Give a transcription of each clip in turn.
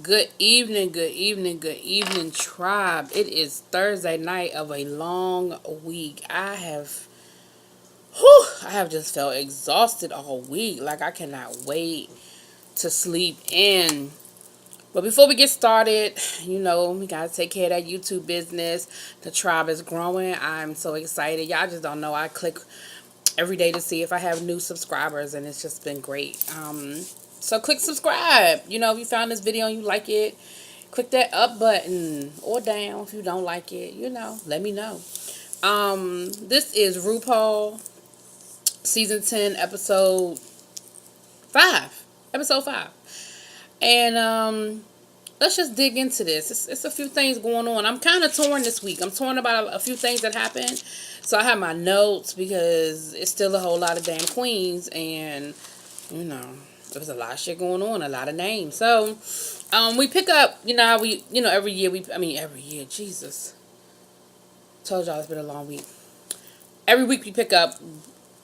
Good evening, good evening, tribe. It is Thursday night of a long week. I have just felt exhausted all week. Like I cannot wait to sleep in. But before we get started, we gotta take care of that YouTube business. The tribe is growing. I'm so excited. Y'all just don't know. I click every day to see if I have new subscribers, and it's just been great. So click subscribe. If you found this video and you like it, click that up button or down if you don't like it. Let me know. This is RuPaul season 10, episode 5. Episode 5. And let's just dig into this. It's a few things going on. I'm kind of torn this week. I'm torn about a few things that happened. So I have my notes because it's still a whole lot of damn queens, and there was a lot of shit going on, a lot of names. So we pick up, how we, every year every year, Jesus. Told y'all it's been a long week. Every week we pick up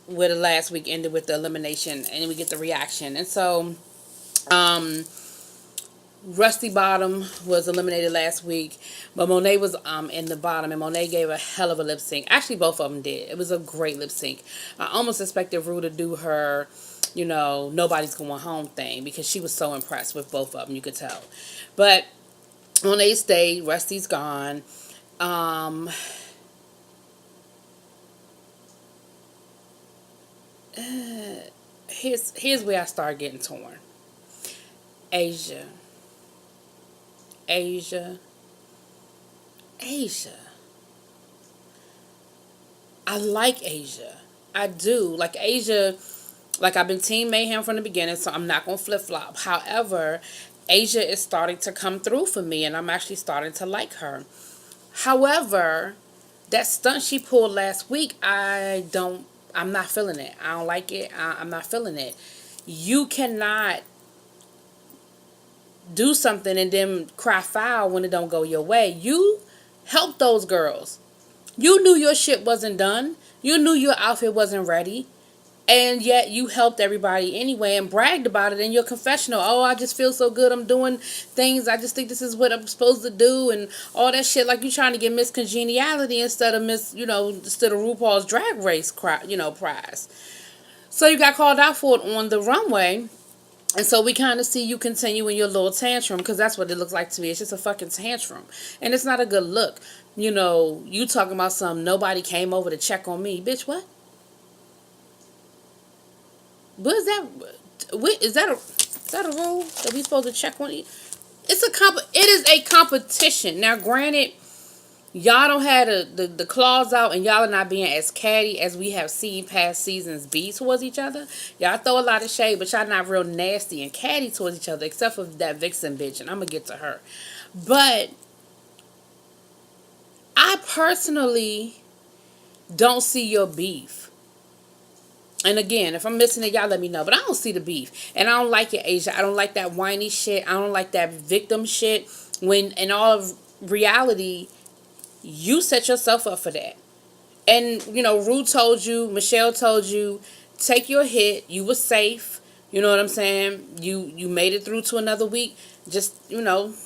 where the last week ended with the elimination, and we get the reaction. And so Rusty Bottom was eliminated last week, but Monet was in the bottom, and Monet gave a hell of a lip sync. Actually, both of them did. It was a great lip sync. I almost expected Rue to do her, nobody's going home thing, because she was so impressed with both of them, you could tell. But Monet stayed. Rusty's gone. Here's where I start getting torn. Asia. I like Asia. I do. Like Asia, like I've been Team Mayhem from the beginning, so I'm not going to flip-flop. However, Asia is starting to come through for me, and I'm actually starting to like her. However, that stunt she pulled last week, I'm not feeling it. I don't like it. I'm not feeling it. You cannot do something and then cry foul when it don't go your way. You help those girls. You knew your shit wasn't done. You knew your outfit wasn't ready. And yet you helped everybody anyway and bragged about it in your confessional. Oh, I just feel so good. I'm doing things. I just think this is what I'm supposed to do, and all that shit. Like you trying to get Miss Congeniality instead of instead of RuPaul's Drag Race, prize. So you got called out for it on the runway. And so we kind of see you continuing your little tantrum, because that's what it looks like to me. It's just a fucking tantrum. And it's not a good look. You talking about something, nobody came over to check on me. Bitch, what? What is that? Is that a rule that we supposed to check on? It is a competition. Now, granted, y'all don't have the claws out, and y'all are not being as catty as we have seen past seasons be towards each other. Y'all throw a lot of shade, but y'all not real nasty and catty towards each other, except for that Vixen bitch, and I'm gonna get to her. But I personally don't see your beef. And again, if I'm missing it, y'all let me know. But I don't see the beef. And I don't like it, Asia. I don't like that whiny shit. I don't like that victim shit. When in all of reality, you set yourself up for that. And, Rue told you, Michelle told you, take your hit. You were safe. You know what I'm saying? You made it through to another week. Just,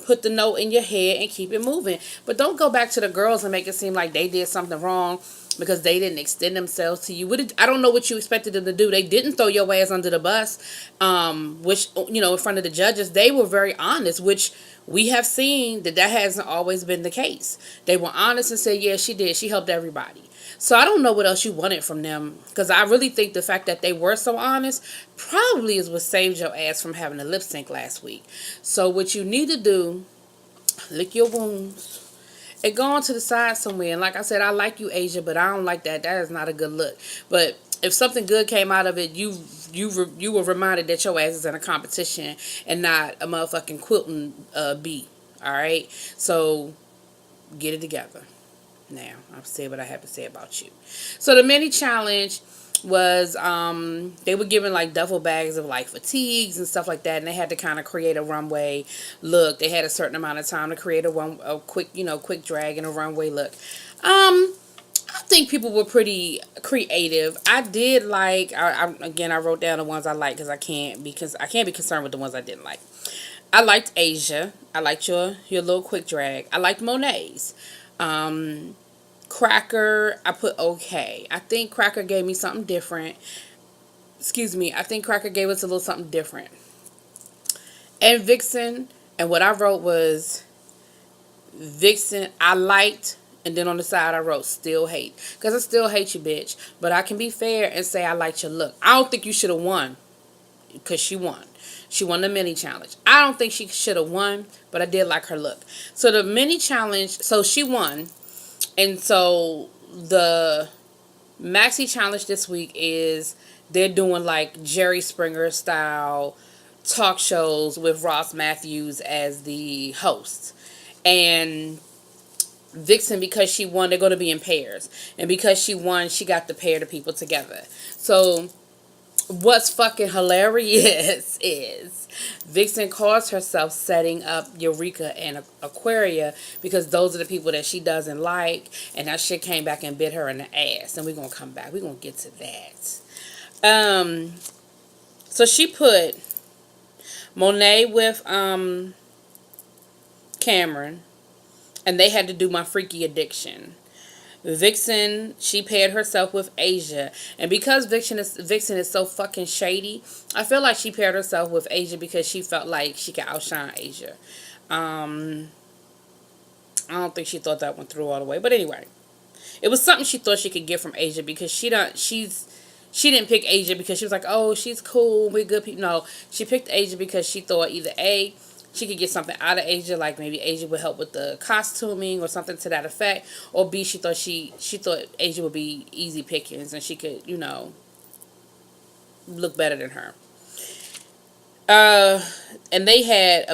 put the note in your head and keep it moving. But don't go back to the girls and make it seem like they did something wrong because they didn't extend themselves to you. I don't know what you expected them to do. They didn't throw your ass under the bus, which, in front of the judges. They were very honest, which we have seen that hasn't always been the case. They were honest and said, yeah, she did. She helped everybody. So I don't know what else you wanted from them, because I really think the fact that they were so honest probably is what saved your ass from having a lip sync last week. So what you need to do, lick your wounds and go on to the side somewhere. And like I said, I like you, Asia, but I don't like that. That is not a good look. But if something good came out of it, you were reminded that your ass is in a competition and not a motherfucking quilting bee. All right? So get it together. Now, I've said what I have to say about you. So the mini challenge was they were given like duffel bags of like fatigues and stuff like that, and they had to kind of create a runway look. They had a certain amount of time to create a quick drag and a runway look. I think people were pretty creative. I did like, I wrote down the ones I liked, because I can't be concerned with the ones I didn't like. I liked Asia. I liked your little quick drag. I liked Monet's. Um, Cracker, I put okay. I think Cracker gave me something different. Excuse me. I think Cracker gave us a little something different. And Vixen, and what I wrote was Vixen, I liked, and then on the side I wrote still hate. Because I still hate you, bitch. But I can be fair and say I liked your look. I don't think you should have won. Because she won. She won the mini challenge. I don't think she should have won, but I did like her look. So the mini challenge, so she won. And so the maxi challenge this week is they're doing like Jerry Springer style talk shows with Ross Matthews as the host. And Vixen, because she won, they're going to be in pairs. And because she won, she got to pair the people together. So what's fucking hilarious is Vixen calls herself setting up Eureka and Aquaria because those are the people that she doesn't like, and that shit came back and bit her in the ass. And we're gonna come back. We're gonna get to that. So she put Monet with Cameron, and they had to do My Freaky Addiction. Vixen, she paired herself with Asia. And because Vixen is so fucking shady, I feel like she paired herself with Asia because she felt like she could outshine Asia. I don't think she thought that one through all the way. But anyway, it was something she thought she could get from Asia because she didn't pick Asia because she was like, oh, she's cool, we're good people. No, she picked Asia because she thought either A, she could get something out of Asia, like maybe Asia would help with the costuming or something to that effect, or B, she thought Asia would be easy pickings and she could, look better than her. And they had they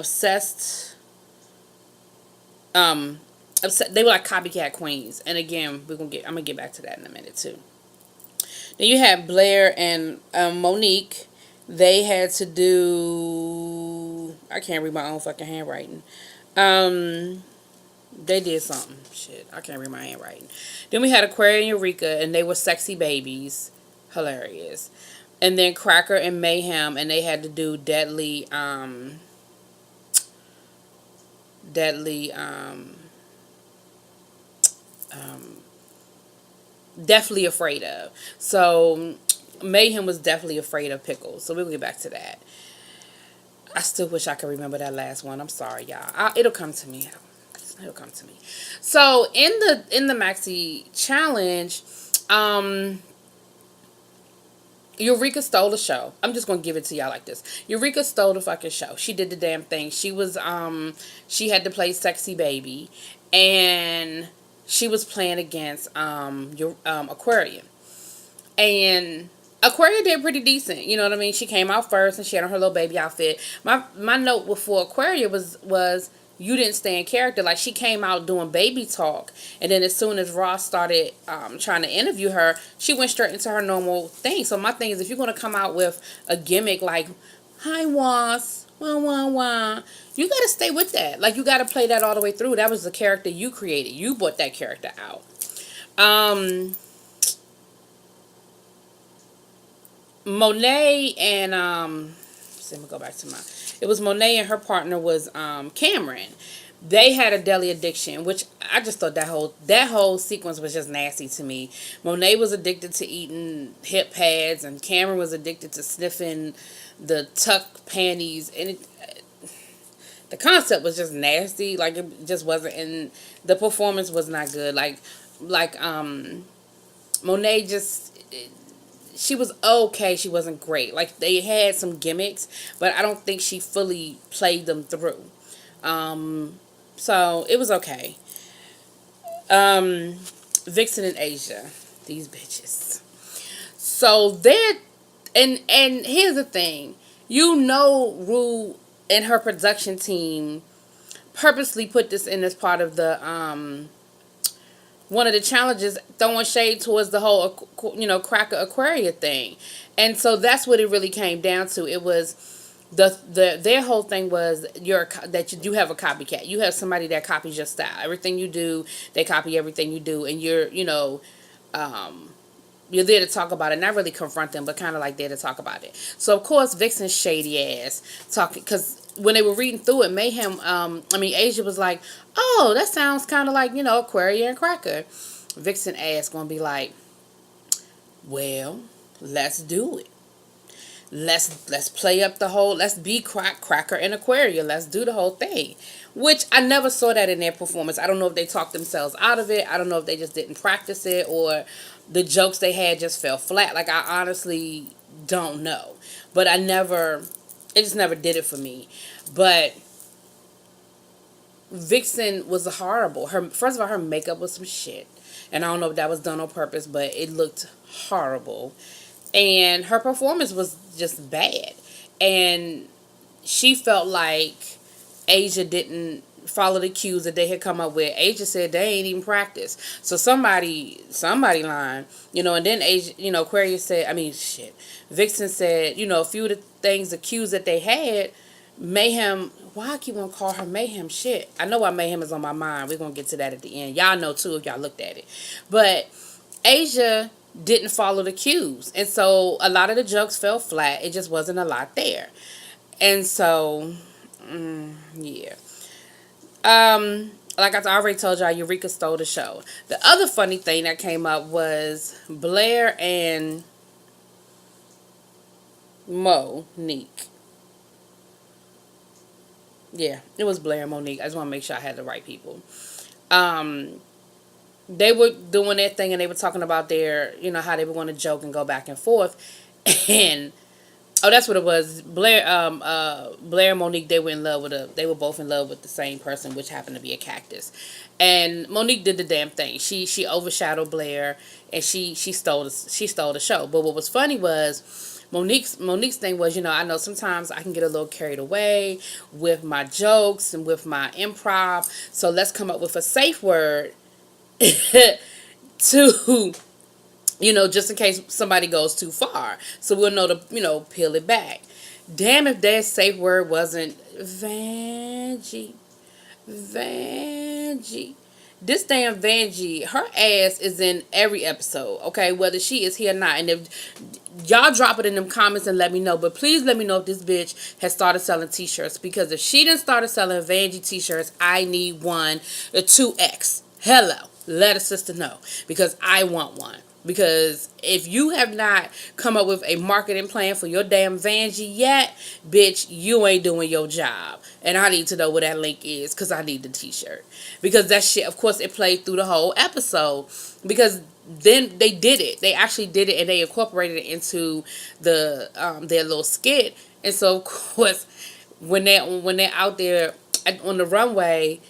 were like copycat queens. And again, I'm gonna get back to that in a minute too. Then you had Blair and Monique. They had to do. I can't read my own fucking handwriting. They did something. Shit, I can't read my handwriting. Then we had Aquaria and Eureka, and they were sexy babies. Hilarious. And then Cracker and Mayhem, and they had to do definitely afraid of. So Mayhem was definitely afraid of pickles. So we'll get back to that. I still wish I could remember that last one. I'm sorry, y'all. It'll come to me. It'll come to me. So in the maxi challenge, Eureka stole the show. I'm just gonna give it to y'all like this. Eureka stole the fucking show. She did the damn thing. She had to play sexy baby, and she was playing against Aquarian. And Aquaria did pretty decent. You know what I mean? She came out first and she had on her little baby outfit. My note before Aquaria was you didn't stay in character. Like, she came out doing baby talk, and then as soon as Ross started trying to interview her, she went straight into her normal thing. So my thing is, if you're going to come out with a gimmick like, hi Ross, wah wah wah, you got to stay with that. Like, you got to play that all the way through. That was the character you created. You brought that character out. Monet and let me go back to it was Monet and her partner was Cameron. They had a deli addiction, which I just thought that whole sequence was just nasty to me. Monet was addicted to eating hip pads, and Cameron was addicted to sniffing the tuck panties, and the concept was just nasty. Like, it just wasn't, and the performance was not good. Like Monet just. She was okay. She wasn't great. Like, they had some gimmicks, but I don't think she fully played them through. So it was okay. Vixen and Asia, these bitches. So they're and here's the thing. Ru and her production team purposely put this in as part of the one of the challenges, throwing shade towards the whole, Cracker Aquaria thing. And so that's what it really came down to. It was their whole thing was that you have a copycat. You have somebody that copies your style. Everything you do, they copy everything you do, and you're there to talk about it, not really confront them, but kind of like there to talk about it. So of course Vixen's shady ass talking, because when they were reading through it, Asia was like, oh, that sounds kind of like, Aquaria and Cracker. Vixen ass gonna be like, well, let's do it. Let's play up the whole, let's be Cracker and Aquaria. Let's do the whole thing. Which I never saw that in their performance. I don't know if they talked themselves out of it. I don't know if they just didn't practice it, or the jokes they had just fell flat. Like, I honestly don't know. But it just never did it for me. But Vixen was horrible. First of all, her makeup was some shit. And I don't know if that was done on purpose, but it looked horrible. And her performance was just bad. And she felt like Asia didn't follow the cues that they had come up with. Asia said they ain't even practiced. So somebody lying, and then Asia, Aquarius said, Vixen said, a few of the things, the cues that they had, Mayhem, why I keep on calling her Mayhem? Shit. I know why Mayhem is on my mind. We're going to get to that at the end. Y'all know too if y'all looked at it. But Asia didn't follow the cues. And so a lot of the jokes fell flat. It just wasn't a lot there. And so, yeah. Like I already told y'all, Eureka stole the show. The other funny thing that came up was Blair and Monique. Yeah, it was Blair and Monique. I just want to make sure I had the right people. They were doing their thing, and they were talking about their, how they were going to joke and go back and forth. And that's what it was. Blair and Monique, they were both in love with the same person, which happened to be a cactus. And Monique did the damn thing. She overshadowed Blair, and she stole the show. But what was funny was Monique's thing was, I know sometimes I can get a little carried away with my jokes and with my improv. So let's come up with a safe word to, just in case somebody goes too far. So we'll know to, peel it back. Damn if that safe word wasn't Vanjie. This damn Vanjie, her ass is in every episode, okay? Whether she is here or not. And if y'all drop it in them comments and let me know. But please let me know if this bitch has started selling t-shirts. Because if she didn't start selling Vanjie t-shirts, I need one, a 2X. Hello. Let a sister know. Because I want one. Because if you have not come up with a marketing plan for your damn Vanjie yet, bitch, you ain't doing your job. And I need to know where that link is, because I need the t-shirt. Because that shit, of course, it played through the whole episode. Because then they did it. They actually did it, and they incorporated it into their little skit. And so, of course, when they're out there on the runway,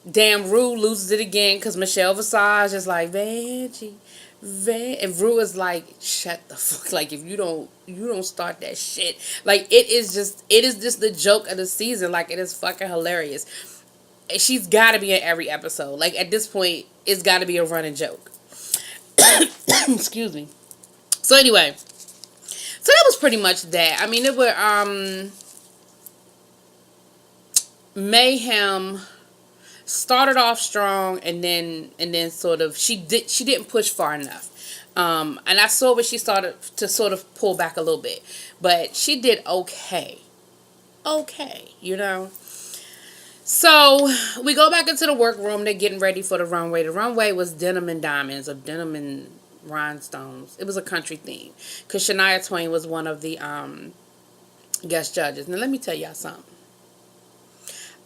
damn Rue loses it again, because Michelle Visage is like, Vanjie. And Rue is like, shut the fuck, like, if you don't start that shit. Like, it is just the joke of the season. Like, it is fucking hilarious. She's got to be in every episode. Like, at this point, it's got to be a running joke. Excuse me. So anyway, so that was pretty much that. I mean, it were Mayhem started off strong, and then sort of she didn't push far enough. And I saw where she started to sort of pull back a little bit, but she did okay. So we go back into the workroom. They're getting ready for the runway. The runway was denim and diamonds, or denim and rhinestones. It was a country theme, because Shania Twain was one of the guest judges. Now let me tell y'all something.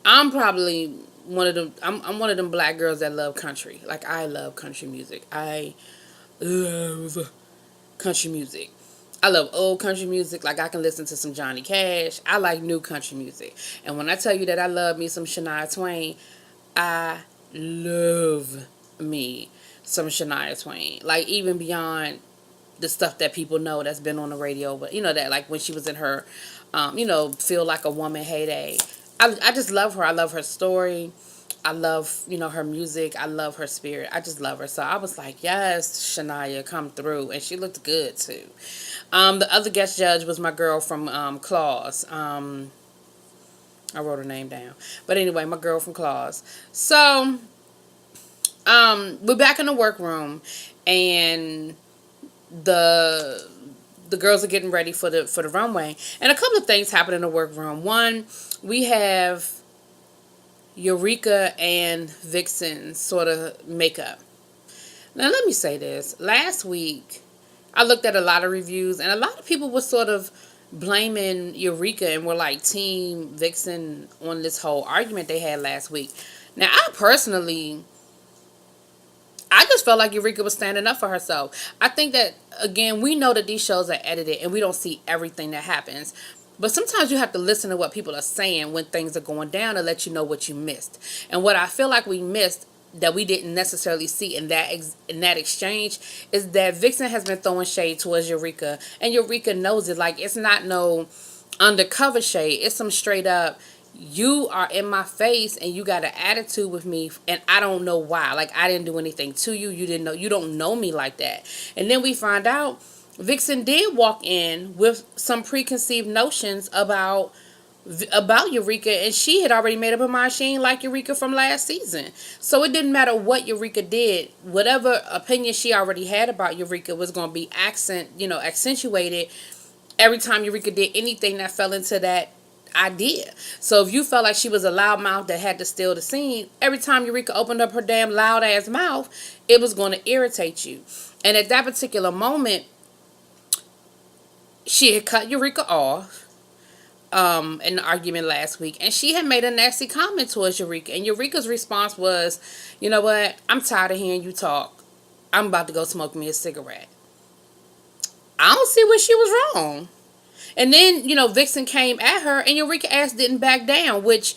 I'm probably one of them. I'm one of them black girls that love country. Like, I love country music. I love country music. I love old country music. Like, I can listen to some Johnny Cash. I like new country music. And when I tell you that I love me some Shania Twain, I love me some Shania Twain. Like, even beyond the stuff that people know that's been on the radio. But, that, like, when she was in her, Feel Like a Woman heyday. I just love her. I love her story. I love, her music. I love her spirit. I just love her. So I was like, yes, Shania, come through. And she looked good, too. The other guest judge was my girl from Claws. I wrote her name down. But anyway, my girl from Claws. So, we're back in the workroom. And the the girls are getting ready for the runway, and a couple of things happen in the workroom. One, we have Eureka and Vixen sort of makeup. Now let me say this. Last week, I looked at a lot of reviews, and a lot of people were sort of blaming Eureka and were like Team Vixen on this whole argument they had last week. Now, I just felt like Eureka was standing up for herself. I think that, again, we know that these shows are edited and we don't see everything that happens. But sometimes you have to listen to what people are saying when things are going down to let you know what you missed. And what I feel like we missed that we didn't necessarily see in that exchange is that Vixen has been throwing shade towards Eureka, and Eureka knows it. Like, it's not no undercover shade. It's some straight up, you are in my face and you got an attitude with me and I don't know why. Like, I didn't do anything to you. You don't know me like that. And then we find out Vixen did walk in with some preconceived notions about Eureka, and she had already made up her mind she ain't like Eureka from last season. So it didn't matter what Eureka did. Whatever opinion she already had about Eureka was going to be accentuated every time Eureka did anything that fell into that idea. So if you felt like she was a loudmouth that had to steal the scene, every time Eureka opened up her damn loud ass mouth, it was going to irritate you. And at that particular moment, she had cut Eureka off in the argument last week, and she had made a nasty comment towards Eureka, and Eureka's response was, you know what, I'm tired of hearing you talk. I'm about to go smoke me a cigarette. I don't see where she was wrong. And then, Vixen came at her, and Eureka ass didn't back down, which,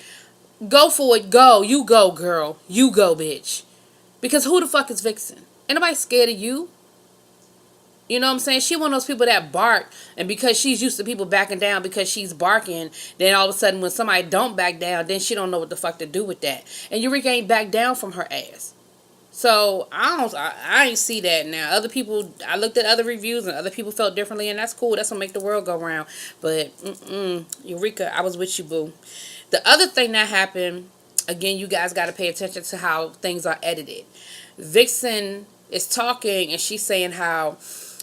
go for it, go. You go, girl. You go, bitch. Because who the fuck is Vixen? Ain't nobody scared of you. You know what I'm saying? She one of those people that bark, and because she's used to people backing down because she's barking, then all of a sudden when somebody don't back down, then she don't know what the fuck to do with that. And Eureka ain't back down from her ass. So I ain't see that now. Other people, I looked at other reviews and other people felt differently, and that's cool. That's what make the world go round. But Eureka, I was with you, boo. The other thing that happened, again, you guys got to pay attention to how things are edited. Vixen is talking and she's saying how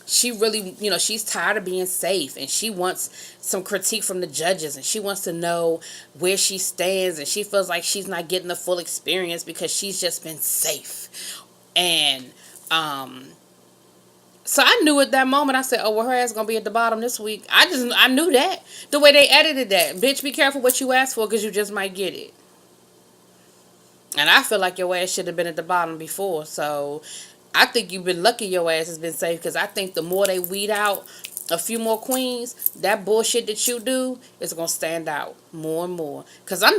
she really, she's tired of being safe and she wants some critique from the judges and she wants to know where she stands and she feels like she's not getting the full experience because she's just been safe. And so I knew at that moment, I said, oh, well, her ass gonna be at the bottom this week. I knew that. The way they edited that. Bitch, be careful what you ask for because you just might get it. And I feel like your ass should have been at the bottom before. So I think you've been lucky your ass has been safe, because I think the more they weed out a few more queens, that bullshit that you do is going to stand out more and more. Because I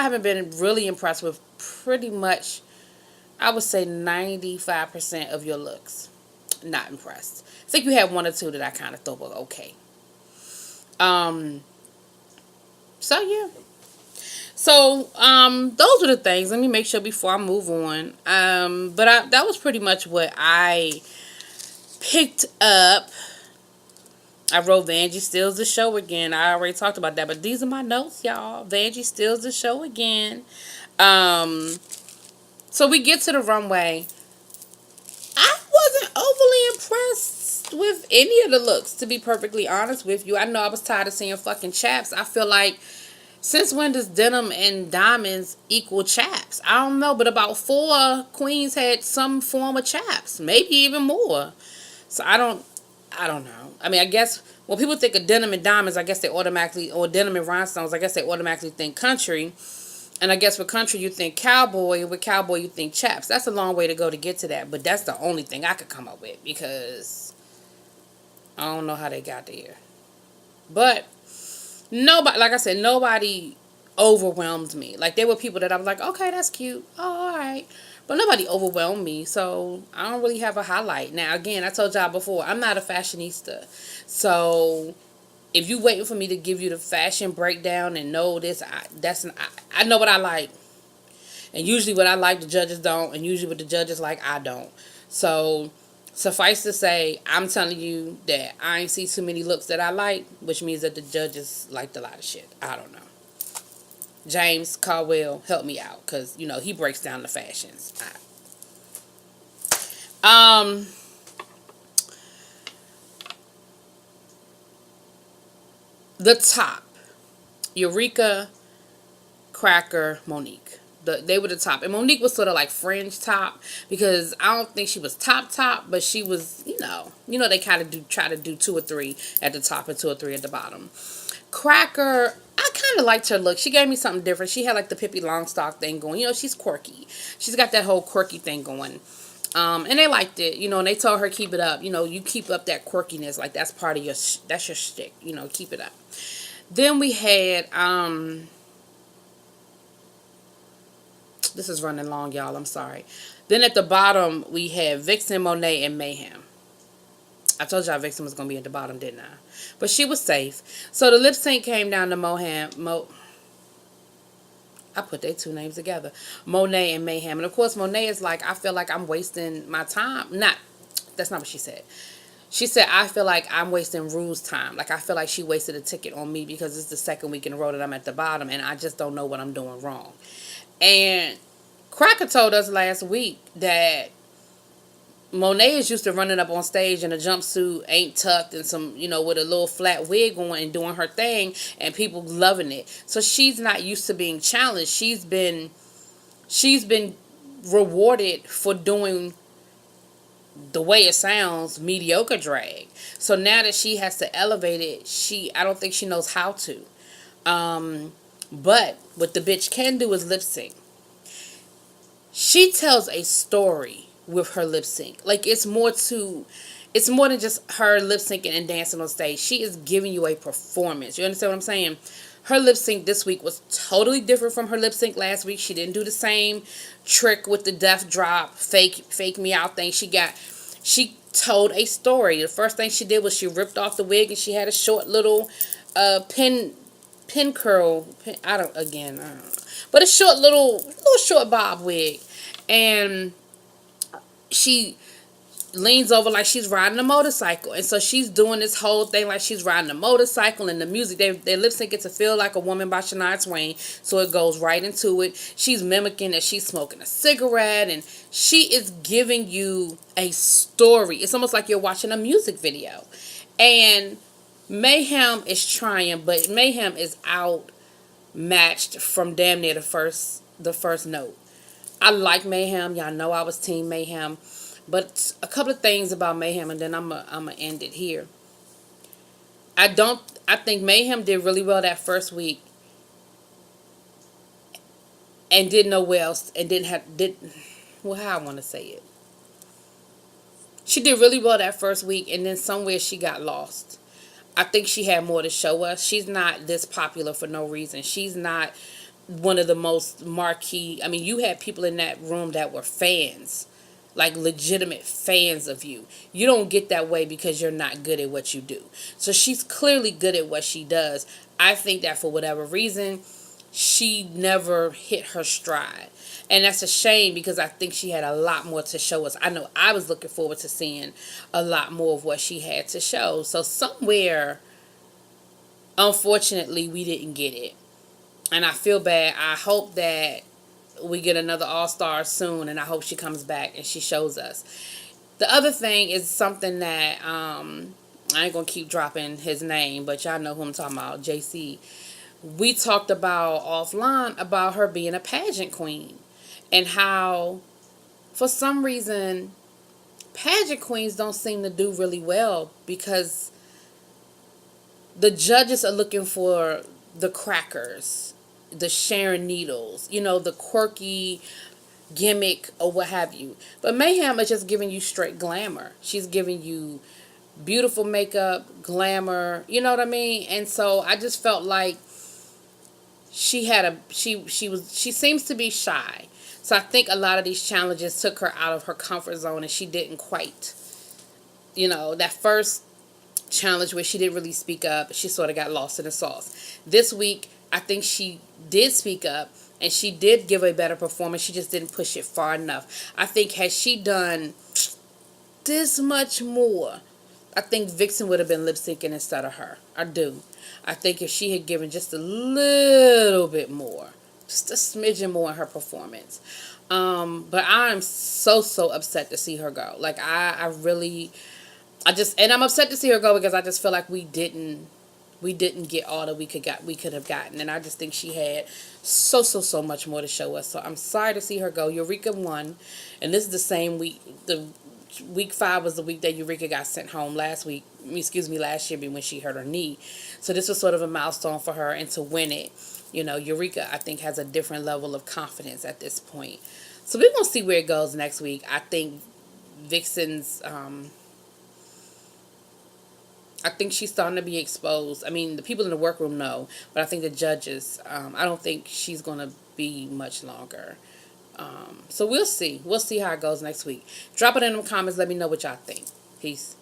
haven't been really impressed with pretty much, I would say 95% of your looks. Not impressed. I think you had one or two that I kind of thought were okay. So yeah. So, those were the things. Let me make sure before I move on. That was pretty much what I picked up. I wrote Vanjie steals the show again. I already talked about that, but these are my notes, y'all. Vanjie steals the show again. So we get to the runway. I wasn't overly impressed with any of the looks, to be perfectly honest with you. I know I was tired of seeing fucking chaps. I feel like, since when does denim and diamonds equal chaps? I don't know, but about 4 queens had some form of chaps, maybe even more. So I don't know. I mean, I guess when people think of denim and diamonds, I guess they automatically, or denim and rhinestones, I guess they automatically think country. And I guess with country you think cowboy, and with cowboy you think chaps. That's a long way to go to get to that, but that's the only thing I could come up with, because I don't know how they got there. But nobody, like I said, nobody overwhelmed me. Like, there were people that I was like, okay, that's cute. Oh, all right. But nobody overwhelmed me, so I don't really have a highlight. Now, again, I told y'all before, I'm not a fashionista. So if you waiting for me to give you the fashion breakdown and know this, I know what I like. And usually what I like, the judges don't. And usually what the judges like, I don't. So suffice to say, I'm telling you that I ain't see too many looks that I like, which means that the judges liked a lot of shit. I don't know. James Caldwell, help me out, because, he breaks down the fashions. The top, Eureka, Cracker, Monique. They were the top. And Monique was sort of like fringe top because I don't think she was top, but she was, they kind of try to do two or three at the top and two or three at the bottom. Cracker, I kind of liked her look. She gave me something different. She had like the Pippi Longstocks thing going. She's quirky. She's got that whole quirky thing going. And they liked it, and they told her keep it up. You keep up that quirkiness, like that's part of that's your shtick. Keep it up. Then we had this is running long, y'all. I'm sorry. Then at the bottom we had Vixen, Monet, and Mayhem. I told y'all Vixen was gonna be at the bottom, didn't I? But she was safe. So the lip sync came down to I put their two names together. Monet and Mayhem. And of course Monet is like, I feel like I'm wasting my time. That's not what she said. She said, I feel like I'm wasting Rue's time. Like, I feel like she wasted a ticket on me because it's the second week in a row that I'm at the bottom and I just don't know what I'm doing wrong. And Cracker told us last week that Monet is used to running up on stage in a jumpsuit, ain't tucked, and some, with a little flat wig on and doing her thing, and people loving it. So she's not used to being challenged. She's been rewarded for doing the way it sounds, mediocre drag. So now that she has to elevate it, I don't think she knows how to. But what the bitch can do is lip sync. She tells a story with her lip sync. Like, it's more than just her lip syncing and dancing on stage. She is giving you a performance. You understand what I'm saying? Her lip sync this week was totally different from her lip sync last week. She didn't do the same trick with the death drop, fake me out thing. She told a story. The first thing she did was she ripped off the wig and she had a short little pin curl. I don't know. But a little short bob wig. And she leans over like she's riding a motorcycle, and so she's doing this whole thing like she's riding a motorcycle, and the music they lip sync it to Feel Like a Woman by Shania Twain, so it goes right into it. She's mimicking that she's smoking a cigarette, and she is giving you a story. It's almost like you're watching a music video. And Mayhem is trying, but Mayhem is outmatched from damn near the first note. I like Mayhem. Y'all know I was team Mayhem. But a couple of things about Mayhem, and then I'm gonna end it here. I think Mayhem did really well that first week, and didn't know where else, and how I want to say it. She did really well that first week, and then somewhere she got lost. I think she had more to show us. She's not this popular for no reason. She's not one of the most marquee. I mean, you had people in that room that were fans. Like legitimate fans of you. You don't get that way because you're not good at what you do. So she's clearly good at what she does. I think that for whatever reason, she never hit her stride. And that's a shame because I think she had a lot more to show us. I know I was looking forward to seeing a lot more of what she had to show. So somewhere, unfortunately, we didn't get it. And I feel bad. I hope that we get another all-star soon, and I hope she comes back and she shows us. The other thing is something that I ain't gonna keep dropping his name, but y'all know who I'm talking about, JC. We talked about offline about her being a pageant queen and how for some reason pageant queens don't seem to do really well because the judges are looking for the crackers, the Sharon Needles, the quirky gimmick or what have you. But Mayhem is just giving you straight glamour. She's giving you beautiful makeup, glamour, you know what I mean? And so I just felt like she seems to be shy. So I think a lot of these challenges took her out of her comfort zone and she didn't quite, that first challenge where she didn't really speak up, she sort of got lost in the sauce. This week, I think she did speak up and she did give a better performance. She just didn't push it far enough. I think had she done this much more, I think Vixen would have been lip syncing instead of her. I do. I think if she had given just a little bit more, just a smidgen more in her performance. But I'm so upset to see her go. Like and I'm upset to see her go because I just feel like we didn't we didn't get all that we could have gotten, and I just think she had so much more to show us. So I'm sorry to see her go. Eureka won, and this is the same week. The week 5 was the week that Eureka got sent home last week. Excuse me, last year when she hurt her knee. So this was sort of a milestone for her, and to win it, Eureka I think has a different level of confidence at this point. So we're gonna see where it goes next week. I think Vixen's I think she's starting to be exposed. I mean, the people in the workroom know, but I think the judges, I don't think she's going to be much longer. So we'll see. We'll see how it goes next week. Drop it in the comments. Let me know what y'all think. Peace.